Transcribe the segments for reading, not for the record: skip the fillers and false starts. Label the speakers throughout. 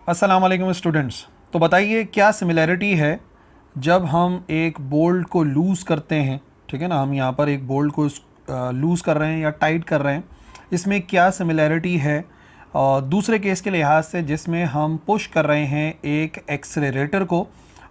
Speaker 1: अस्सलाम वालेकुम स्टूडेंट्स। तो बताइए क्या सिमिलैरिटी है जब हम एक बोल्ट को लूज़ करते हैं। ठीक है ना, हम यहाँ पर एक बोल्ट को लूज़ कर रहे हैं या टाइट कर रहे हैं, इसमें क्या सिमिलैरिटी है दूसरे केस के लिहाज से जिसमें हम पुश कर रहे हैं एक एक्सेलरेटर को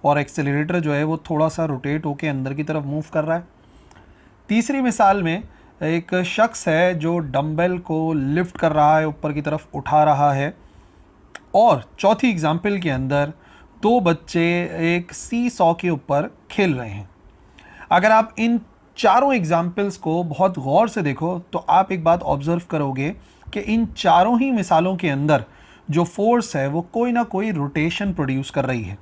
Speaker 1: और एक्सेलरेटर जो है वो थोड़ा सा रोटेट होकर अंदर की तरफ मूव कर रहा है। तीसरी मिसाल में एक शख्स है जो डंबल को लिफ्ट कर रहा है, ऊपर की तरफ उठा रहा है। और चौथी एग्जाम्पल के अंदर दो बच्चे एक सी सॉ के ऊपर खेल रहे हैं। अगर आप इन चारों एग्जाम्पल्स को बहुत गौर से देखो तो आप एक बात ऑब्जर्व करोगे कि इन चारों ही मिसालों के अंदर जो फोर्स है वो कोई ना कोई रोटेशन प्रोड्यूस कर रही है।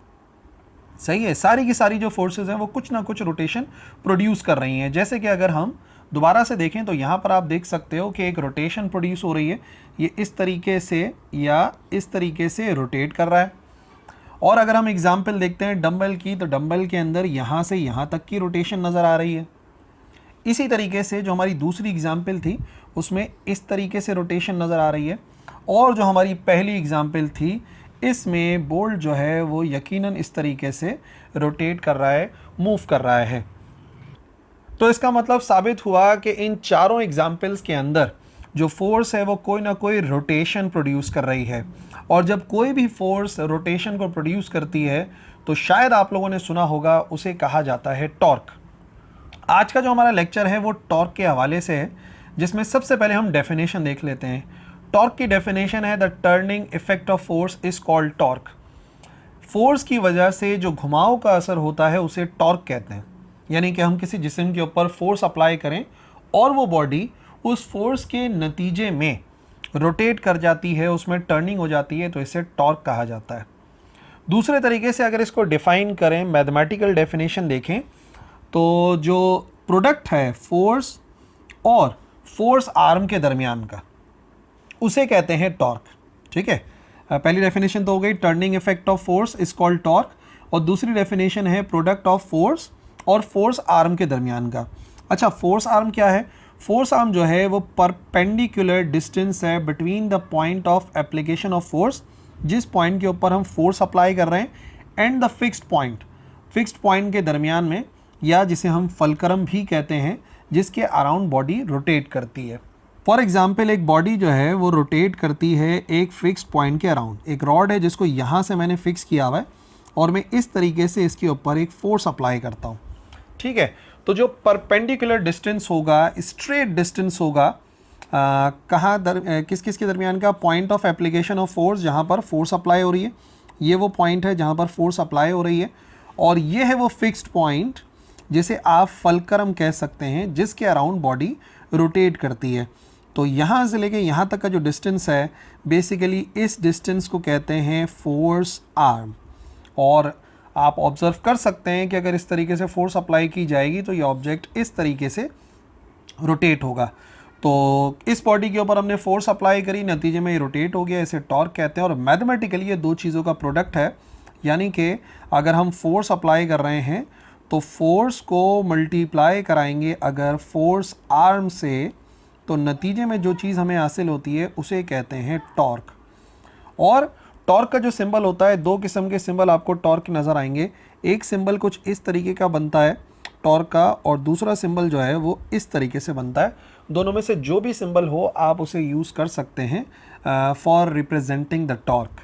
Speaker 1: सही है, सारी की सारी जो फोर्सेस हैं वो कुछ ना कुछ रोटेशन प्रोड्यूस कर रही हैं। जैसे कि अगर हम दोबारा से देखें तो यहाँ पर आप देख सकते हो कि एक रोटेशन प्रोड्यूस हो रही है, ये इस तरीके से या इस तरीके से रोटेट कर रहा है। और अगर हम एग्जाम्पल देखते हैं डंबल की, तो डंबल के अंदर यहाँ से यहाँ तक की रोटेशन नज़र आ रही है। इसी तरीके से जो हमारी दूसरी एग्जाम्पल थी उसमें इस तरीके से रोटेशन नज़र आ रही है। और जो हमारी पहली एग्जाम्पल थी इसमें बोल्ट जो है वो यकीनन इस तरीके से रोटेट कर रहा है, मूव कर रहा है। तो इसका मतलब साबित हुआ कि इन चारों एग्जाम्पल्स के अंदर जो फोर्स है वो कोई ना कोई रोटेशन प्रोड्यूस कर रही है। और जब कोई भी फोर्स रोटेशन को प्रोड्यूस करती है तो शायद आप लोगों ने सुना होगा, उसे कहा जाता है टॉर्क। आज का जो हमारा लेक्चर है वो टॉर्क के हवाले से है, जिसमें सबसे पहले हम डेफिनेशन देख लेते हैं। टॉर्क की डेफिनेशन है the turning effect of force is called torque. Force की वजह से जो घुमाव का असर होता है उसे टॉर्क कहते हैं। यानी कि हम किसी जिस्म के ऊपर फोर्स अप्लाई करें और वो बॉडी उस फोर्स के नतीजे में रोटेट कर जाती है, उसमें टर्निंग हो जाती है, तो इसे टॉर्क कहा जाता है। दूसरे तरीके से अगर इसको डिफाइन करें, मैथमेटिकल डेफिनेशन देखें, तो जो प्रोडक्ट है फोर्स और फोर्स आर्म के दरमियान का, उसे कहते हैं टॉर्क। ठीक है, पहली डेफिनेशन तो हो गई turning effect of force is called torque, और दूसरी डेफिनेशन है प्रोडक्ट ऑफ फोर्स और फोर्स आर्म के दरमियान का। अच्छा, फोर्स आर्म क्या है? फोर्स आर्म जो है वो परपेंडिकुलर डिस्टेंस है between the point of application of force, जिस पॉइंट के ऊपर हम फोर्स अप्लाई कर रहे हैं, एंड द फिक्स्ड पॉइंट के दरमियान में, या जिसे हम फलक्रम भी कहते हैं, जिसके अराउंड बॉडी रोटेट करती है। फॉर एग्जाम्पल एक बॉडी जो है वो रोटेट करती है एक फिक्स्ड पॉइंट के अराउंड। एक रॉड है जिसको यहाँ से मैंने फिक्स किया हुआ है और मैं इस तरीके से इसके ऊपर एक फोर्स अप्लाई करता हूँ। ठीक है, तो जो परपेंडिकुलर डिस्टेंस होगा, स्ट्रेट डिस्टेंस होगा, किस किस के दरमियान का? Point of application of force, जहाँ पर फोर्स अप्लाई हो रही है, ये वो पॉइंट है जहाँ पर फोर्स अप्लाई हो रही है, और ये है वो फिक्स्ड पॉइंट जिसे आप फलक्रम कह सकते हैं, जिसके अराउंड बॉडी रोटेट करती है। तो यहाँ से लेके यहाँ तक का जो डिस्टेंस है, बेसिकली इस डिस्टेंस को कहते हैं फोर्स आर्म। और आप ऑब्जर्व कर सकते हैं कि अगर इस तरीके से फोर्स अप्लाई की जाएगी तो ये ऑब्जेक्ट इस तरीके से रोटेट होगा। तो इस बॉडी के ऊपर हमने फोर्स अप्लाई करी, नतीजे में ये रोटेट हो गया, इसे टॉर्क कहते हैं। और मैथमेटिकली ये दो चीज़ों का प्रोडक्ट है, यानी कि अगर हम फोर्स अप्लाई कर रहे हैं तो फोर्स को मल्टीप्लाई कराएंगे अगर फोर्स आर्म से, तो नतीजे में जो चीज़ हमें हासिल होती है उसे कहते हैं टॉर्क। और टॉर्क का जो सिंबल होता है, दो किस्म के सिंबल आपको टॉर्क के नज़र आएंगे। एक सिंबल कुछ इस तरीके का बनता है टॉर्क का, और दूसरा सिंबल जो है वो इस तरीके से बनता है। दोनों में से जो भी सिंबल हो आप उसे यूज़ कर सकते हैं फॉर रिप्रेजेंटिंग द टॉर्क।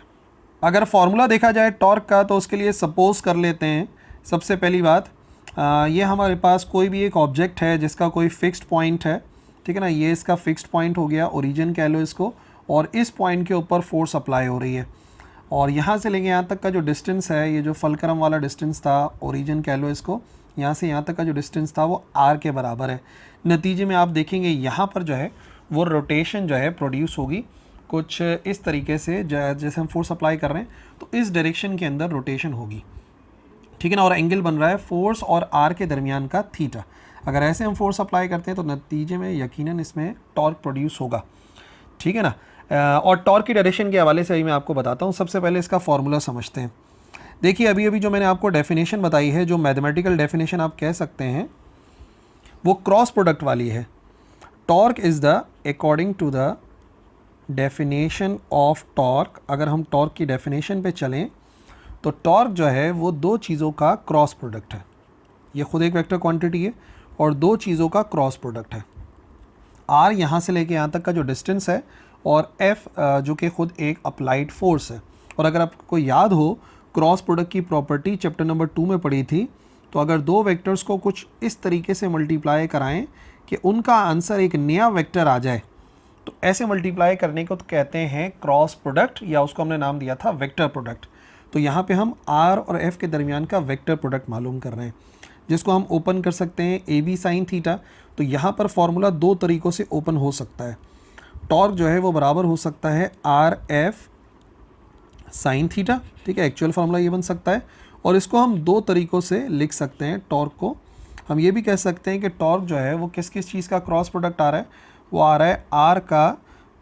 Speaker 1: अगर फॉर्मूला देखा जाए टॉर्क का तो उसके लिए सपोज कर लेते हैं, सबसे पहली बात, ये हमारे पास कोई भी एक ऑब्जेक्ट है जिसका कोई फिक्स्ड पॉइंट है। ठीक है ना, ये इसका फिक्स्ड पॉइंट हो गया, ओरिजिन कह लो इसको, और इस पॉइंट के ऊपर फोर्स अप्लाई हो रही है। और यहाँ से लेके यहाँ तक का जो डिस्टेंस है, ये जो फलक्रम वाला डिस्टेंस था, ओरिजिन कह लो इसको, यहाँ से यहाँ तक का जो डिस्टेंस था वो आर के बराबर है। नतीजे में आप देखेंगे यहाँ पर जो है वो रोटेशन जो है प्रोड्यूस होगी कुछ इस तरीके से, जैसे हम फोर्स अप्लाई कर रहे हैं तो इस डायरेक्शन के अंदर रोटेशन होगी। ठीक है ना, और एंगल बन रहा है फोर्स और आर के दरमियान का थीटा। अगर ऐसे हम फोर्स अप्लाई करते हैं तो नतीजे में यकीनन इसमें टॉर्क प्रोड्यूस होगा। ठीक है ना, और टॉर्क की डायरेक्शन के हवाले से ही मैं आपको बताता हूँ। सबसे पहले इसका फॉर्मूला समझते हैं। देखिए अभी अभी जो मैंने आपको डेफिनेशन बताई है, जो मैथमेटिकल डेफिनेशन आप कह सकते हैं, वो क्रॉस प्रोडक्ट वाली है। Torque is the according to the definition of torque, अगर हम टॉर्क की डेफिनेशन पे चलें तो टॉर्क जो है वो दो चीज़ों का क्रॉस प्रोडक्ट है। ये खुद एक वेक्टर क्वांटिटी है और दो चीज़ों का क्रॉस प्रोडक्ट है। आर यहाँ से लेके यहाँ तक का जो डिस्टेंस है और एफ जो कि खुद एक अप्लाइड फोर्स है। और अगर आपको याद हो क्रॉस प्रोडक्ट की प्रॉपर्टी चैप्टर नंबर 2 में पढ़ी थी, तो अगर दो वेक्टर्स को कुछ इस तरीके से मल्टीप्लाई कराएं कि उनका आंसर एक नया वेक्टर आ जाए, तो ऐसे मल्टीप्लाई करने को तो कहते हैं क्रॉस प्रोडक्ट, या उसको हमने नाम दिया था वेक्टर प्रोडक्ट। तो यहाँ पे हम आर और एफ के दरमियान का वेक्टर प्रोडक्ट मालूम कर रहे हैं, जिसको हम ओपन कर सकते हैं ए बी साइन थीटा। तो यहाँ पर फॉर्मूला दो तरीक़ों से ओपन हो सकता है। टॉर्क जो है वो बराबर हो सकता है आर एफ साइन थीटा, ठीक है, एक्चुअल फार्मूला ये बन सकता है। और इसको हम दो तरीक़ों से लिख सकते हैं। टॉर्क को हम ये भी कह सकते हैं कि टॉर्क जो है वो किस किस चीज़ का क्रॉस प्रोडक्ट आ रहा है, वो आ रहा है आर का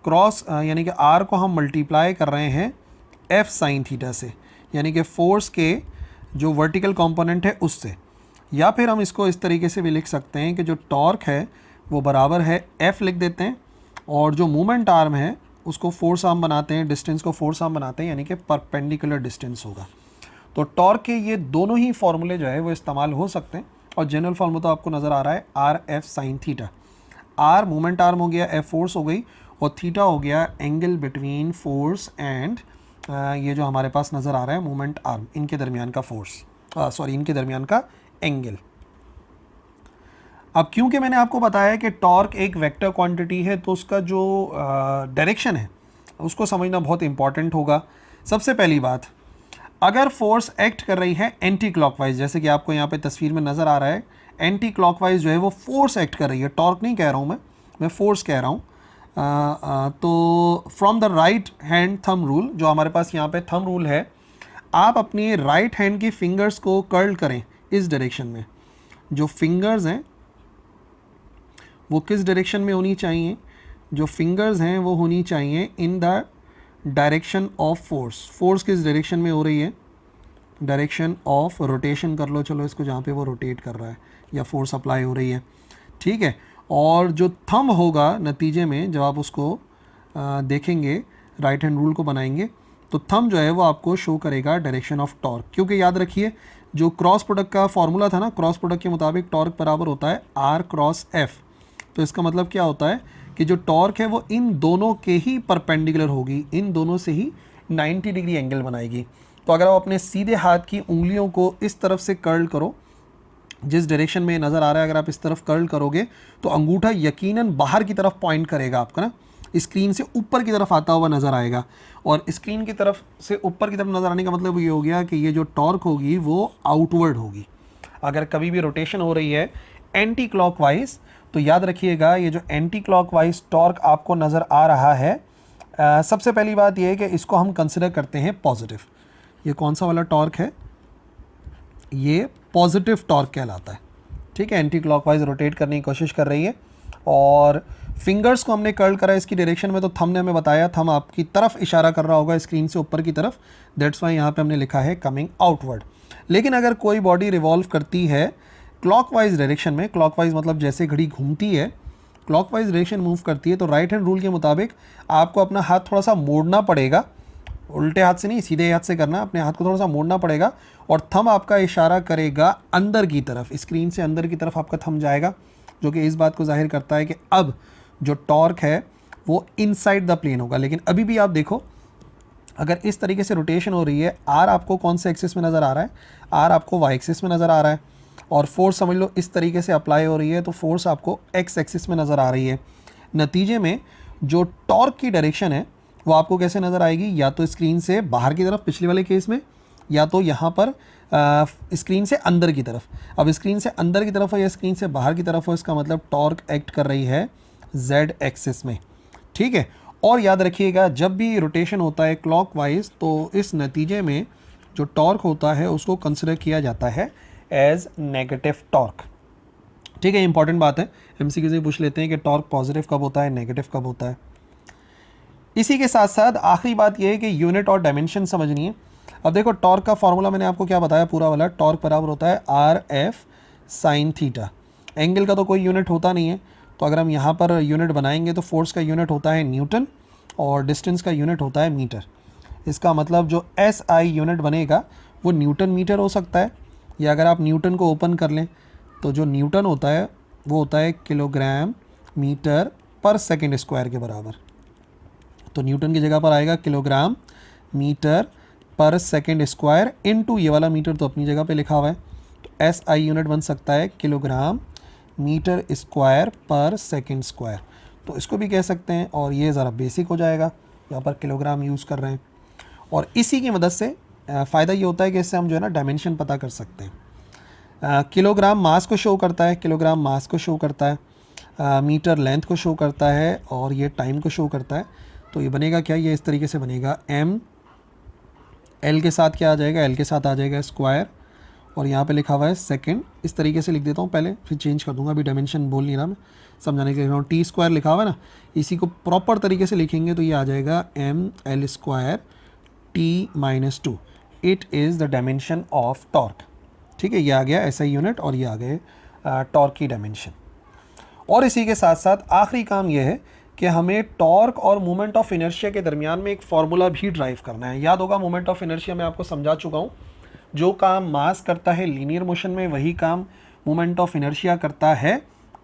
Speaker 1: क्रॉस, यानी कि आर को हम मल्टीप्लाई कर रहे हैं एफ साइन थीटा से, यानी कि फोर्स के जो वर्टिकल कंपोनेंट है उससे। या फिर हम इसको इस तरीके से भी लिख सकते हैं कि जो टॉर्क है वो बराबर है एफ लिख देते हैं, और जो मूवमेंट आर्म है उसको फोर्स आर्म बनाते हैं, डिस्टेंस को फोर्स आर्म बनाते हैं, यानी कि परपेंडिकुलर डिस्टेंस होगा। तो टॉर्क के ये दोनों ही फॉर्मूले जो है वो इस्तेमाल हो सकते हैं। और जनरल फॉर्मूला तो आपको नज़र आ रहा है R F sine theta. R movement arm हो गया, एफ फोर्स हो गई, और थीटा हो गया एंगल बिटवीन फोर्स एंड ये जो हमारे पास नज़र आ रहा है मूवमेंट आर्म, इनके दरमियान का फोर्स, इनके दरमियान का एंगल। अब क्योंकि मैंने आपको बताया कि टॉर्क एक वेक्टर क्वांटिटी है, तो उसका जो डायरेक्शन है उसको समझना बहुत इंपॉर्टेंट होगा। सबसे पहली बात, अगर फोर्स एक्ट कर रही है एंटी क्लॉकवाइज, जैसे कि आपको यहाँ पे तस्वीर में नज़र आ रहा है, एंटी क्लॉकवाइज जो है वो फोर्स एक्ट कर रही है, टॉर्क नहीं कह रहा हूँ मैं फोर्स कह रहा हूँ। तो from the right hand thumb rule, जो हमारे पास यहाँ पे थंब रूल है, आप अपनी राइट हैंड की फिंगर्स को कर्ल करें इस डायरेक्शन में। जो फिंगर्स हैं वो किस डायरेक्शन में होनी चाहिए, जो फिंगर्स हैं वो होनी चाहिए in the direction of force. Force किस डायरेक्शन में हो रही है, डायरेक्शन ऑफ रोटेशन कर लो, चलो इसको, जहाँ पे वो रोटेट कर रहा है या फोर्स अप्लाई हो रही है, ठीक है। और जो थंब होगा नतीजे में, जब आप उसको देखेंगे, राइट हैंड रूल को बनाएंगे, तो थंब जो है वो आपको शो करेगा डायरेक्शन ऑफ टॉर्क। क्योंकि याद रखिए जो क्रॉस प्रोडक्ट का फॉर्मूला था ना, क्रॉस प्रोडक्ट के मुताबिक टॉर्क बराबर होता है आर क्रॉस एफ। तो इसका मतलब क्या होता है कि जो टॉर्क है वो इन दोनों के ही परपेंडिकुलर होगी, इन दोनों से ही 90 डिग्री एंगल बनाएगी। तो अगर आप अपने सीधे हाथ की उंगलियों को इस तरफ से कर्ल करो, जिस डायरेक्शन में नज़र आ रहा है, अगर आप इस तरफ कर्ल करोगे तो अंगूठा यकीनन बाहर की तरफ पॉइंट करेगा आपका ना, स्क्रीन से ऊपर की तरफ आता हुआ नज़र आएगा। और स्क्रीन की तरफ से ऊपर की तरफ नज़र आने का मतलब ये हो गया कि ये जो टॉर्क होगी वो आउटवर्ड होगी। अगर कभी भी रोटेशन हो रही है एंटी क्लॉकवाइज, तो याद रखिएगा ये जो एंटी क्लॉकवाइज टॉर्क आपको नज़र आ रहा है, सबसे पहली बात ये है कि इसको हम कंसिडर करते हैं पॉजिटिव। ये कौन सा वाला टॉर्क है, ये पॉजिटिव टॉर्क कहलाता है, ठीक है। एंटी क्लॉकवाइज रोटेट करने की कोशिश कर रही है और फिंगर्स को हमने कर्ल करा इसकी डायरेक्शन में, तो थंब ने हमें बताया, थंब आपकी तरफ इशारा कर रहा होगा स्क्रीन से ऊपर की तरफ, दैट्स वाई यहाँ पे हमने लिखा है कमिंग आउटवर्ड। लेकिन अगर कोई बॉडी रिवॉल्व करती है क्लॉकवाइज डायरेक्शन में, क्लॉकवाइज मतलब जैसे घड़ी घूमती है, क्लॉकवाइज डायरेक्शन मूव करती है, तो राइट हैंड रूल के मुताबिक आपको अपना हाथ थोड़ा सा मोड़ना पड़ेगा, उल्टे हाथ से नहीं सीधे हाथ से करना, अपने हाथ को थोड़ा सा मोड़ना पड़ेगा, और थंब आपका इशारा करेगा अंदर की तरफ, स्क्रीन से अंदर की तरफ आपका थंब जाएगा, जो कि इस बात को जाहिर करता है कि अब जो टॉर्क है वो इनसाइड द प्लेन होगा। लेकिन अभी भी आप देखो, अगर इस तरीके से रोटेशन हो रही है, आर आपको कौन से एक्सिस में नज़र आ रहा है, आर आपको वाई एक्सिस में नज़र आ रहा है, और फोर्स समझ लो इस तरीके से अप्लाई हो रही है, तो फोर्स आपको एक्स एक्सिस में नज़र आ रही है। नतीजे में जो टॉर्क की डायरेक्शन है वो आपको कैसे नज़र आएगी, या तो स्क्रीन से बाहर की तरफ पिछले वाले केस में, या तो यहाँ पर स्क्रीन से अंदर की तरफ। अब स्क्रीन से अंदर की तरफ हो या स्क्रीन से बाहर की तरफ हो, इसका मतलब टॉर्क एक्ट कर रही है जेड एक्सिस में, ठीक है। और याद रखिएगा जब भी रोटेशन होता है क्लॉकवाइज, तो इस नतीजे में जो टॉर्क होता है उसको कंसिडर किया जाता है एज नेगेटिव टॉर्क, ठीक है। इंपॉर्टेंट बात है, एमसीक्यू से पूछ लेते हैं कि टॉर्क पॉजिटिव कब होता है, नेगेटिव कब होता है। इसी के साथ साथ आखिरी बात यह है कि यूनिट और डायमेंशन समझनी है। अब देखो टॉर्क का फॉर्मूला मैंने आपको क्या बताया पूरा वाला, टॉर्क बराबर होता है R F sine theta. Angle का तो कोई यूनिट होता नहीं है, तो अगर हम यहाँ पर यूनिट बनाएंगे तो फोर्स का यूनिट होता है न्यूटन, और डिस्टेंस का यूनिट होता है मीटर। इसका मतलब जो SI यूनिट बनेगा वो न्यूटन मीटर हो सकता है, या अगर आप न्यूटन को ओपन कर लें तो जो न्यूटन होता है वो होता है किलोग्राम मीटर पर सेकंड स्क्वायर के बराबर। तो न्यूटन की जगह पर आएगा किलोग्राम मीटर पर सेकंड स्क्वायर इनटू ये वाला मीटर तो अपनी जगह पे लिखा हुआ है, तो SI यूनिट बन सकता है किलोग्राम मीटर स्क्वायर पर सेकंड स्क्वायर। तो इसको भी कह सकते हैं, और ये ज़रा बेसिक हो जाएगा, यहाँ पर किलोग्राम यूज़ कर रहे हैं। और इसी की मदद से फ़ायदा ये होता है कि इससे हम जो है ना डायमेंशन पता कर सकते हैं। किलोग्राम मास को शो करता है, किलोग्राम मास को शो करता है, मीटर लेंथ को शो करता है, और ये टाइम को शो करता है। तो ये बनेगा क्या, ये इस तरीके से बनेगा, M L के साथ क्या आ जाएगा, L के साथ आ जाएगा स्क्वायर, और यहाँ पे लिखा हुआ है सेकंड। इस तरीके से लिख देता हूँ पहले, फिर चेंज कर दूंगा, अभी डायमेंशन बोल नहीं रहा मैं, समझाने के लिए लिख रहा हूँ। T स्क्वायर लिखा हुआ है ना, इसी को प्रॉपर तरीके से लिखेंगे तो ये आ जाएगा ML square T-2। It is the dimension of torque. ठीक है, ये आ गया SI यूनिट और ये आ गए टॉर्क की डायमेंशन। और इसी के साथ साथ आखिरी काम ये है कि हमें टॉर्क और मोमेंट ऑफ इनर्शिया के दरमियान में एक फार्मूला भी ड्राइव करना है। याद होगा मोमेंट ऑफ इनर्शिया मैं आपको समझा चुका हूँ, जो काम मास करता है लीनियर मोशन में वही काम मोमेंट ऑफ इनर्शिया करता है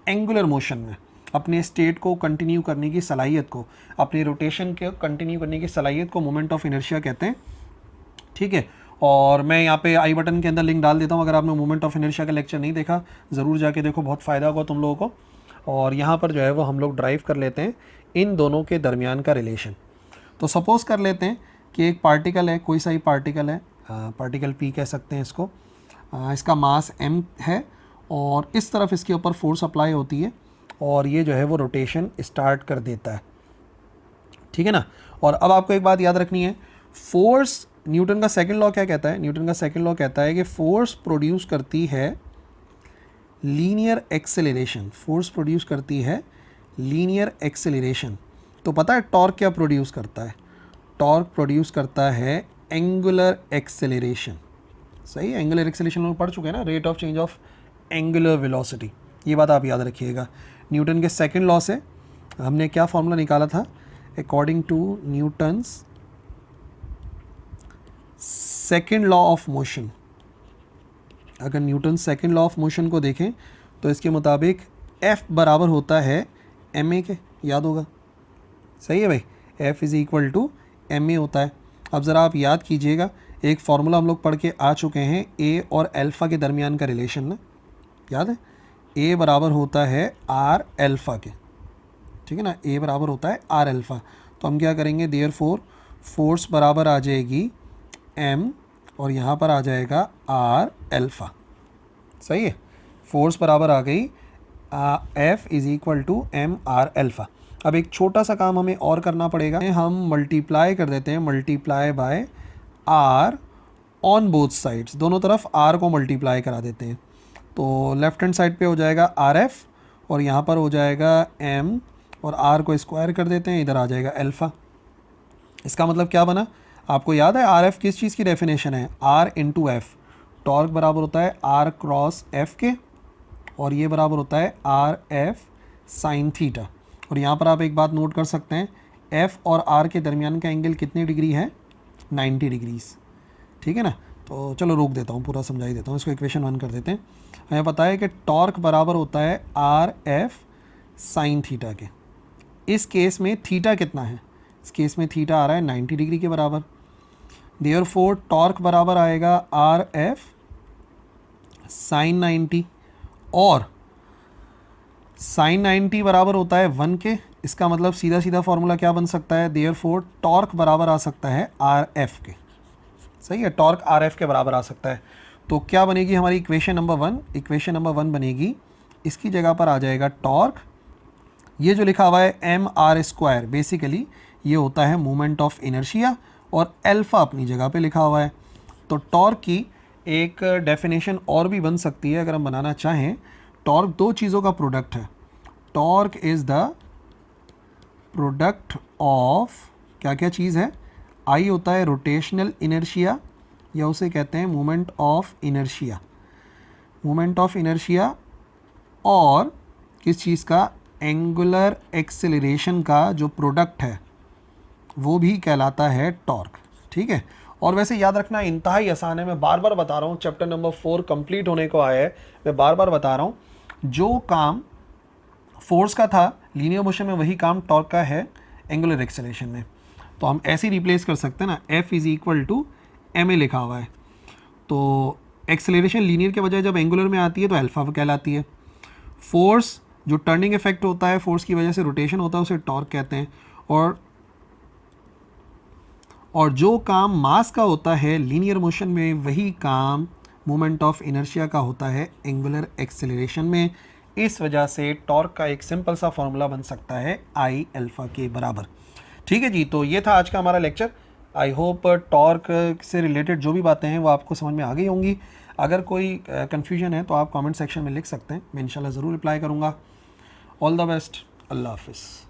Speaker 1: एंगुलर मोशन में। अपने स्टेट को कंटिन्यू करने की सलाहियत को, अपने रोटेशन के कंटिन्यू करने की सलाहियत को मोमेंट ऑफ इनर्शिया कहते हैं। ठीक है, और मैं यहाँ पे आई बटन के अंदर लिंक डाल देता हूँ, अगर आपने मोमेंट ऑफ इनर्शिया का लेक्चर नहीं देखा ज़रूर जाके देखो, बहुत फ़ायदा होगा तुम लोगों को। और यहाँ पर जो है वो हम लोग ड्राइव कर लेते हैं इन दोनों के दरमियान का रिलेशन। तो सपोज़ कर लेते हैं कि एक पार्टिकल है, कोई सा ही पार्टिकल है, पार्टिकल P कह सकते हैं इसको, इसका मास M है, और इस तरफ इसके ऊपर फोर्स अप्लाई होती है, और ये जो है वो रोटेशन स्टार्ट कर देता है। ठीक है ना। और अब आपको एक बात याद रखनी है, फोर्स, न्यूटन का सेकंड लॉ क्या कहता है, न्यूटन का सेकंड लॉ कहता है कि फोर्स प्रोड्यूस करती है लीनियर एक्सेलरेशन, फोर्स प्रोड्यूस करती है लीनियर एक्सेलरेशन। तो पता है टॉर्क क्या प्रोड्यूस करता है, टॉर्क प्रोड्यूस करता है एंगुलर एक्सेलरेशन। सही है, एंगुलर एक्सेलरेशन लोग पढ़ चुके हैं ना, rate of change of angular velocity. ये बात आप याद रखिएगा। न्यूटन के सेकंड लॉ से हमने क्या फॉर्मूला निकाला था, according to Newton's second law of motion. अगर Newton second law of motion को देखें तो इसके मुताबिक F बराबर होता है ma के, याद होगा। सही है भाई, F is equal to ma होता है। अब ज़रा आप याद कीजिएगा, एक फार्मूला हम लोग पढ़ के आ चुके हैं, A और अल्फ़ा के दरमियान का रिलेशन ना, याद है, A बराबर होता है R अल्फ़ा के। ठीक है ना, A बराबर होता है R अल्फ़ा। तो हम क्या करेंगे, देयरफॉर फोर्स बराबर आ जाएगी M, और यहाँ पर आ जाएगा R अल्फ़ा। सही है, फोर्स बराबर आ गई F is equal to MR alpha. अब एक छोटा सा काम हमें और करना पड़ेगा, हम मल्टीप्लाई कर देते हैं, multiply by R on both sides, दोनों तरफ R को मल्टीप्लाई करा देते हैं। तो लेफ्ट हैंड साइड पे हो जाएगा RF, और यहाँ पर हो जाएगा M, और R को स्क्वायर कर देते हैं, इधर आ जाएगा अल्फ़ा। इसका मतलब क्या बना, आपको याद है RF किस चीज़ की डेफिनेशन है, R इंटू एफ। टॉर्क बराबर होता है R क्रॉस F के, और ये बराबर होता है RF साइन थीटा। और यहाँ पर आप एक बात नोट कर सकते हैं, F और R के दरमियान का एंगल कितनी डिग्री है, 90 डिग्रीज। ठीक है ना। तो चलो रोक देता हूँ, पूरा समझा ही देता हूँ, इसको इक्वेशन 1 कर देते हैं। हमें पता है कि टॉर्क बराबर होता है RF साइन थीटा के। इस केस में थीटा कितना है, इस केस में थीटा आ रहा है 90 डिग्री के बराबर। देयरफॉर टॉर्क बराबर आएगा RF साइन 90, और साइन 90 बराबर होता है 1 के। इसका मतलब सीधा सीधा फॉर्मूला क्या बन सकता है, देयरफॉर टॉर्क बराबर आ सकता है RF के। सही है, टॉर्क RF के बराबर आ सकता है। तो क्या बनेगी हमारी इक्वेशन नंबर 1, इक्वेशन नंबर 1 बनेगी, इसकी जगह पर आ जाएगा टॉर्क, ये जो लिखा हुआ है MR स्क्वायर, बेसिकली ये होता है मोमेंट ऑफ इनर्शिया, और अल्फ़ा अपनी जगह पे लिखा हुआ है। तो टॉर्क की एक डेफिनेशन और भी बन सकती है अगर हम बनाना चाहें। टॉर्क दो चीज़ों का प्रोडक्ट है, torque is the product of, क्या क्या चीज़ है, आई होता है रोटेशनल इनर्शिया, या उसे कहते हैं moment of inertia, moment of inertia, और किस चीज़ का, एंगुलर एक्सेलरेशन का जो प्रोडक्ट है, वो भी कहलाता है टॉर्क। ठीक है, और वैसे याद रखना इंतहाई आसान है, मैं बार बार बता रहा हूँ, चैप्टर नंबर 4 कंप्लीट होने को आया है, मैं बार बार बता रहा हूँ, जो काम फोर्स का था लीनियर मोशन में वही काम टॉर्क का है एंगुलर एक्सेलरेशन में। तो हम ऐसे रिप्लेस कर सकते हैं ना, F is equal to ma लिखा हुआ है, तो एक्सेलरेशन लीनियर के बजाय जब एंगुलर में आती है तो अल्फा कहलाती है। फोर्स जो टर्निंग इफेक्ट होता है, फोर्स की वजह से रोटेशन होता है, उसे टॉर्क कहते हैं। और जो काम मास का होता है लीनियर मोशन में, वही काम मोमेंट ऑफ इनर्शिया का होता है एंगुलर एक्सेलरेशन में। इस वजह से टॉर्क का एक सिंपल सा फॉर्मूला बन सकता है आई अल्फा के बराबर। ठीक है जी, तो ये था आज का हमारा लेक्चर। आई होप टॉर्क से रिलेटेड जो भी बातें हैं वो आपको समझ में आ गई होंगी। अगर कोई कन्फ्यूजन है तो आप कमेंट सेक्शन में लिख सकते हैं, मैं इंशाल्लाह ज़रूर रिप्लाई करूँगा। ऑल द बेस्ट, अल्लाह हाफिज़।